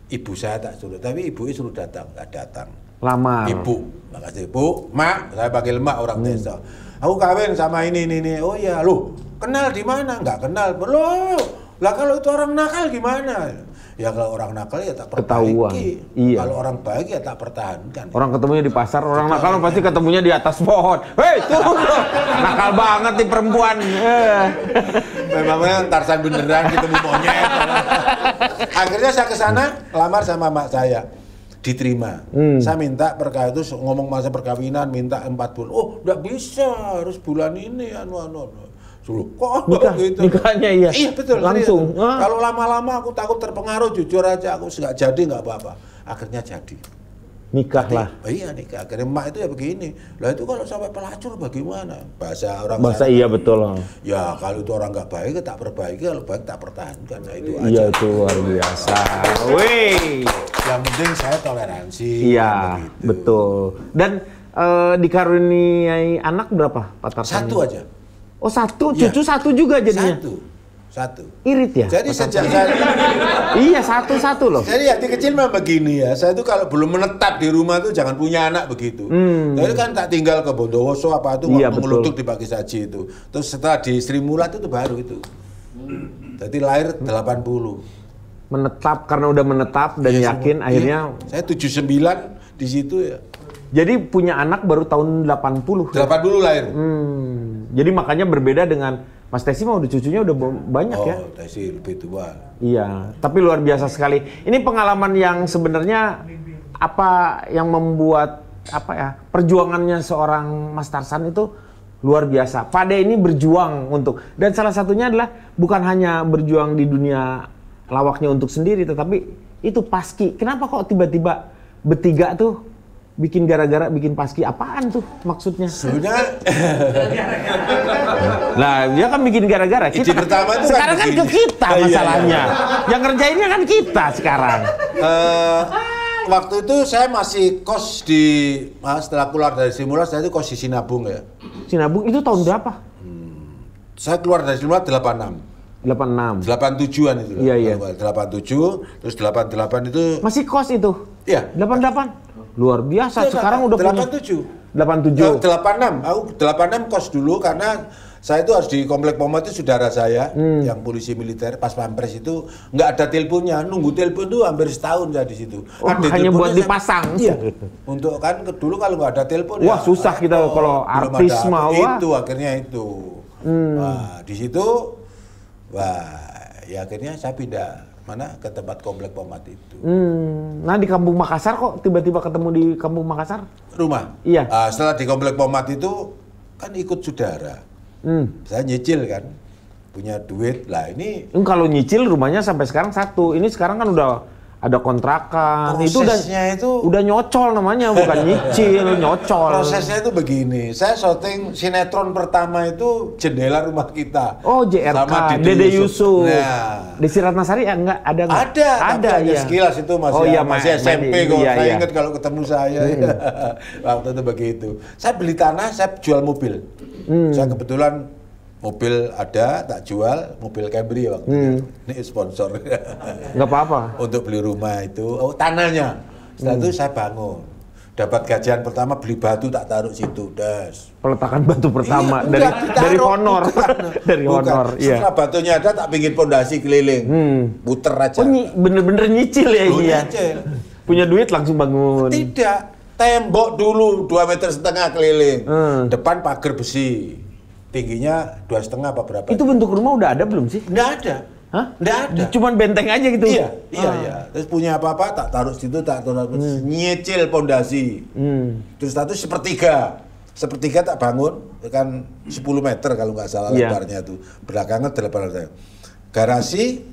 ibu saya tak suruh, tapi ibu suruh datang, nggak datang. Lamar. Ibu, makasih ibu, mak, saya panggil mak orang desa. Aku kawin sama ini. Oh iya, loh, kenal di mana? Nggak kenal, loh. Lah kalau itu orang nakal gimana? Ya kalau orang nakal ya tak Ketahuan. perbaiki. Iya. Kalau orang baik ya tak pertahankan. Orang ketemunya di pasar, orang nakal pasti ketemunya di atas pohon. Hei, turun loh. Nakal banget nih perempuan. Memangnya Tarsan beneran ketemu monyet. Akhirnya saya ke sana lamar sama mak saya. Diterima. Saya minta itu ngomong masa perkawinan minta 4 bulan. Oh, enggak bisa, harus bulan ini Suruh kok gitu. Nikahnya iya. Iya betul. Langsung. Kalau lama-lama aku takut terpengaruh, jujur aja aku nggak jadi nggak apa-apa. Akhirnya jadi. Nikah lah. Iya nikah. Akhirnya emak itu ya begini. Lah itu kalau sampai pelacur bagaimana? Bahasa iya betul. Ya kalau itu orang nggak baik tak perbaiki, kalau baik tak pertahankan. Nah, itu aja. Iya itu luar biasa. Wih. Yang penting saya toleransi. Iya betul. Dan dikaruniai anak berapa Pak Tarsan? 1 aja. Oh 1, cucu 1 juga jadinya? 1. Irit ya? Jadi sejak saya... Iya 1 loh. Jadi hati kecil mah begini ya, saya tuh kalau belum menetap di rumah tuh jangan punya anak begitu. Jadi kan tak tinggal ke Bondowoso apa itu, iya, mengelutuk di Pagi Saji itu. Terus setelah di Sri Mulat itu baru itu. Jadi lahir 80. Menetap, karena udah menetap dan Ya, yakin akhirnya... Saya 79 di situ ya. Jadi punya anak baru tahun 80. 80 lahir. Jadi makanya berbeda dengan Mas Tesi mah udah cucunya udah banyak ya. Oh, Tesi lebih tua. Iya, tapi luar biasa sekali. Ini pengalaman yang sebenarnya apa yang membuat perjuangannya seorang Mas Tarsan itu luar biasa. Pak De ini berjuang untuk, dan salah satunya adalah bukan hanya berjuang di dunia lawaknya untuk sendiri, tetapi itu paski. Kenapa kok tiba-tiba bertiga tuh bikin gara-gara bikin paski, apaan tuh maksudnya? Sebenarnya Lah dia kan bikin gara-gara. ide pertama itu sekarang kan ke kita masalahnya. Iya. Yang ngerjainnya kan kita sekarang. Waktu itu saya masih kos di setelah keluar dari Simulat, saya itu kos di Sinabung ya. Sinabung itu tahun berapa? Saya keluar dari Simulat 86. 86. 87-an itu. Iya. 87, terus 88 itu. Masih kos itu? Iya. 88. Luar biasa. Sekarang udah 87. punya 87. 86. Aku 86 kos dulu karena saya itu harus di Komplek Poma itu saudara saya yang polisi militer pas pampres itu nggak ada teleponnya, nunggu telepon tuh hampir setahun saya di situ. Oh, hanya buat dipasang. Iya. Untuk kan dulu kalau nggak ada telepon wah, susah kita kalau artis mau. Itu akhirnya itu. Wah, di situ ya akhirnya saya pindah ke tempat Komplek Pomat itu. Nah di Kampung Makassar kok tiba-tiba ketemu di Kampung Makassar? Rumah? Iya. Setelah di Komplek Pomat itu kan ikut saudara. Saya nyicil kan, punya duit lah ini. Kalau nyicil rumahnya sampai sekarang 1. Ini sekarang kan udah ada kontrakan. Prosesnya itu udah nyocol namanya, bukan nyicil, nyocol. Prosesnya itu begini, saya syuting sinetron pertama itu Jendela Rumah Kita. Oh, JRK, sama Dede Yusuf. Nah, Desi Ratnasari ya enggak ada nggak? Ada ya. Sekilas itu masih, oh, iya, masih SMP kok. Iya, saya iya. ingat kalau ketemu saya. Waktu itu begitu. Saya beli tanah, saya jual mobil. Saya kebetulan mobil ada, tak jual, mobil Camry waktu itu. Ini sponsor. Nggak apa-apa. Untuk beli rumah itu, tanahnya. Setelah itu saya bangun. Dapat gajian pertama beli batu tak taruh situ, das. Peletakan batu pertama Iya, dari honor. Dari honor, iya. Setelah batunya ada tak bikin pondasi keliling. Puter aja. Oh, bener-bener nyicil ya ini ya. Nyicil. Punya duit langsung bangun. Tidak. Tembok dulu 2,5 meter keliling. Depan pagar besi. Tingginya 2,5 apa berapa? Itu bentuk rumah udah ada belum sih? Nggak ada. Hah? Nggak ada. Cuman benteng aja gitu? Iya. Terus punya apa-apa, tak taruh situ, nyicil pondasi. Terus satu sepertiga tak bangun, kan 10 meter kalau nggak salah lebarnya tuh. Belakangnya 8 meter. Garasi,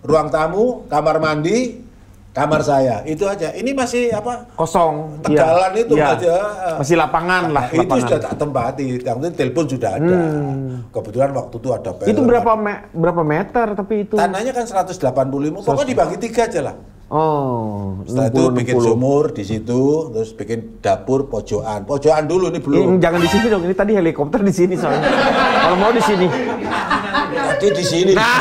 ruang tamu, kamar mandi, kamar saya, itu aja. Ini masih apa? Kosong. Tegalan itu aja. Masih lapangan lah. Itu sudah tak tempati. Yang penting telepon sudah ada. Kebetulan waktu itu ada itu berapa meter tapi itu? Tanahnya kan 185. Pokoknya dibagi 3 aja lah. Oh. Setelah 60, itu bikin sumur di situ, terus bikin dapur pojokan. Pojokan dulu nih belum. Jangan di sini dong. Ini tadi helikopter di sini soalnya. Kalau mau di sini. Tadi di sini. Nah,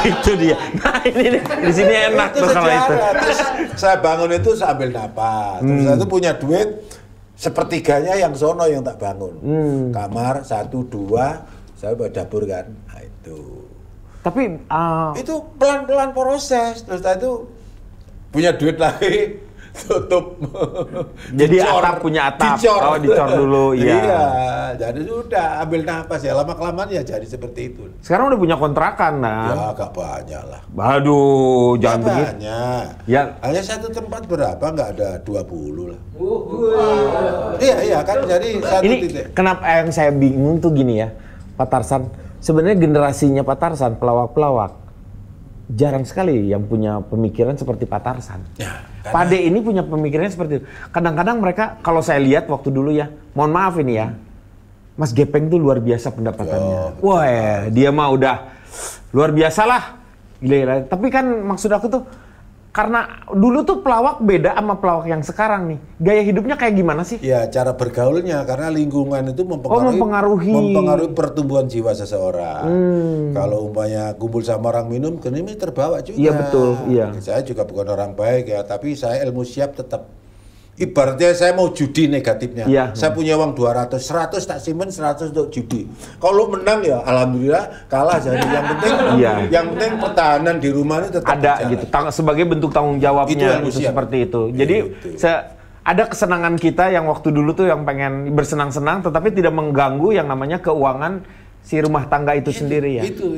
itu dia. Nah, ini nih. Di sini enak tuh kalau itu. Terus saya bangun itu sambil napas. Terus saya itu punya duit sepertiganya yang sono yang tak bangun. Kamar 1, 2, saya buat dapur kan. Nah, itu. Tapi itu pelan-pelan proses. Terus saya itu punya duit lagi, tutup. Jadi atap punya atap. Dicor dulu. Iya, jadi sudah ambil nafas ya, lama-kelamaan ya jadi seperti itu. Sekarang udah punya kontrakan, nah. Ya agak banyak lah. Aduh, jangan begitu. Banyak. Ya. Hanya satu tempat berapa, nggak ada 20 lah. Iya kan, jadi satu ini titik. Kenapa yang saya bingung tuh gini ya, Pak Tarsan. Sebenarnya generasinya Pak Tarsan, pelawak-pelawak, jarang sekali yang punya pemikiran seperti Pak Tarsan. Ya, Pak Ade ini punya pemikirannya seperti itu. Kadang-kadang mereka, kalau saya lihat waktu dulu ya, mohon maaf ini ya, Mas Gepeng tuh luar biasa pendapatannya. Wah, dia mah udah luar biasa lah. Gila. Tapi kan maksud aku tuh, karena dulu tuh pelawak beda sama pelawak yang sekarang nih. Gaya hidupnya kayak gimana sih? Ya, cara bergaulnya, karena lingkungan itu mempengaruhi pertumbuhan jiwa seseorang. Kalau umpamanya kumpul sama orang minum, ini terbawa juga. Iya betul, iya. Saya juga bukan orang baik ya, tapi saya ilmu siap tetap. Ibaratnya saya mau judi negatifnya. Iya. Saya punya uang 200, 100 tak simpen, 100 untuk judi. Kalau menang ya alhamdulillah, kalah jadi yang penting pertahanan di rumah ini tetap ada berjalan. Gitu. Sebagai bentuk tanggung jawabnya itu seperti itu. Jadi ada kesenangan kita yang waktu dulu tuh yang pengen bersenang-senang tetapi tidak mengganggu yang namanya keuangan si rumah tangga itu sendiri ya. Itu.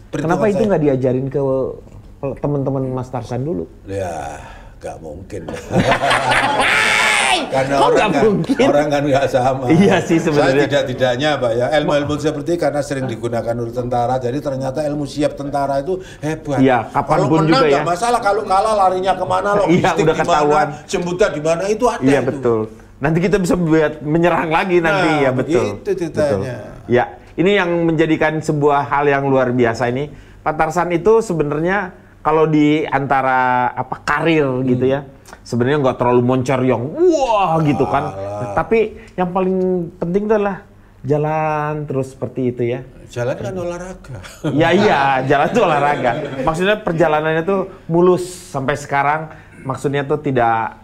Kenapa itu nggak diajarin ke teman-teman Mas Tarsan dulu? Ya. Gak mungkin. Karena orang kan nggak sama. Iya sih sebenarnya. Saya tidaknya Pak ya, ilmu-ilmu seperti karena sering digunakan oleh tentara, jadi ternyata ilmu siap tentara itu hebat. Iya, kapanpun juga ya. Kalau masalah, kalau kalah larinya kemana, logistik udah ketahuan. Jemputan di mana itu ada. Iya itu. Betul. Nanti kita bisa buat menyerang lagi nanti ya betul. Itu ceritanya. Ya, ini yang menjadikan sebuah hal yang luar biasa ini. Pak Tarsan itu sebenarnya kalau di antara karir gitu ya, sebenarnya nggak terlalu monceryong, wah gitu kan. Tapi yang paling penting adalah jalan terus seperti itu ya. Jalan kan olahraga. Iya, jalan itu olahraga. Maksudnya perjalanannya tuh mulus sampai sekarang. Maksudnya tuh tidak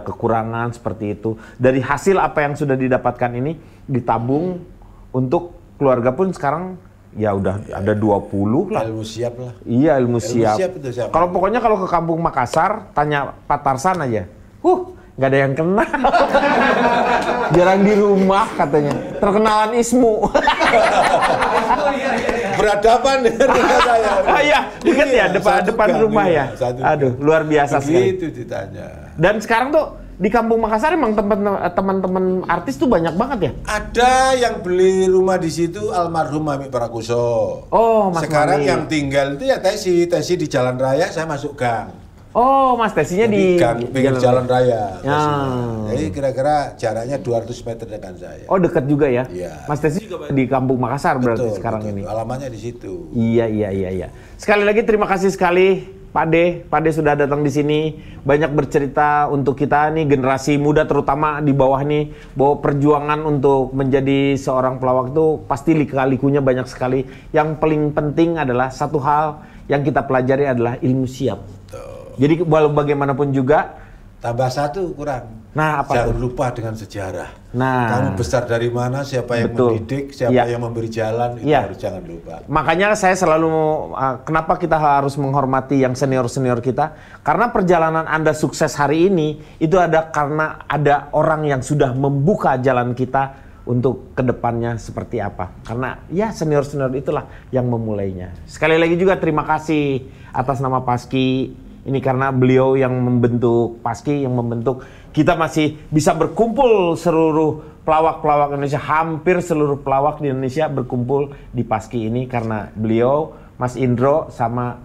kekurangan seperti itu. Dari hasil apa yang sudah didapatkan ini ditabung untuk keluarga pun sekarang. Ya udah ada 20 lah. Ilmu siap lah. Iya ilmu siap. Kalau pokoknya kalau ke kampung Makassar tanya Pak Tarsan aja. Nggak ada yang kenal. Jarang di rumah katanya. Terkenalan Ismu. Berhadapan dengan rumah saya. Iya, dekat ya depan rumah ya. Aduh, luar biasa sekali. Itu ditanya. Dan sekarang tuh di kampung Makassar emang teman-teman artis tuh banyak banget ya? Ada yang beli rumah di situ almarhum Mami Prakoso. Oh, Mas Sekarang Mami. Yang tinggal itu ya Tesi di Jalan Raya, saya masuk gang. Oh, Mas Tesinya di gang pinggir Jalan Raya. Ya. Jadi kira-kira jaraknya 200 meter dengan saya. Oh, dekat juga ya? Iya. Mas Tesi juga di kampung Makassar berarti sekarang ini. Alamannya di situ. Iya. Sekali lagi terima kasih sekali Pak De sudah datang di sini, banyak bercerita untuk kita nih generasi muda terutama di bawah nih, bahwa perjuangan untuk menjadi seorang pelawak itu pasti lika-likunya banyak sekali. Yang paling penting adalah satu hal yang kita pelajari adalah ilmu siap. Jadi walau bagaimanapun juga tambah satu kurang. Nah, apa jangan tuh? lupa dengan sejarah. Nah, kamu besar dari mana, siapa yang mendidik, siapa yang memberi jalan, itu harus jangan lupa. Makanya saya selalu, kenapa kita harus menghormati yang senior-senior kita? Karena perjalanan Anda sukses hari ini, itu ada karena ada orang yang sudah membuka jalan kita untuk kedepannya seperti apa. Karena ya senior-senior itulah yang memulainya. Sekali lagi juga terima kasih atas nama Paski. Ini karena beliau yang membentuk Paski, yang membentuk kita masih bisa berkumpul seluruh pelawak-pelawak Indonesia. Hampir seluruh pelawak di Indonesia berkumpul di Paski ini karena beliau, Mas Indro sama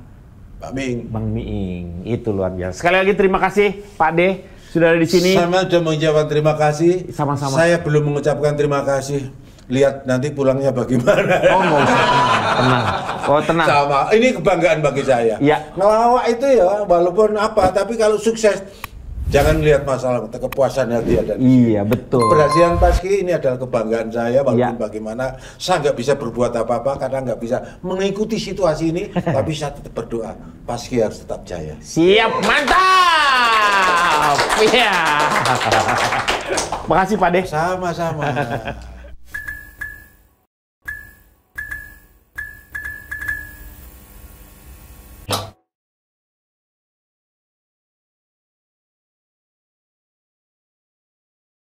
Bang Miing. Itu luar biasa. Sekali lagi terima kasih Pak De. Sudah ada di sini. Sama sudah mengucapkan terima kasih. Sama-sama. Saya belum mengucapkan terima kasih. Lihat nanti pulangnya bagaimana. Oh, nggak usah. Tenang. Oh, tenang. Sama. Ini kebanggaan bagi saya. Ya. Ngelawak itu ya, walaupun apa, tapi kalau sukses, jangan lihat masalah kepuasan hati ada. Iya, betul. Keberhasilan Paski ini adalah kebanggaan saya, walaupun Ya. bagaimana saya nggak bisa berbuat apa-apa karena nggak bisa mengikuti situasi ini, tapi saya tetap berdoa Paski harus tetap jaya. Siap, mantap. Iya. Makasih Pak De. Sama-sama.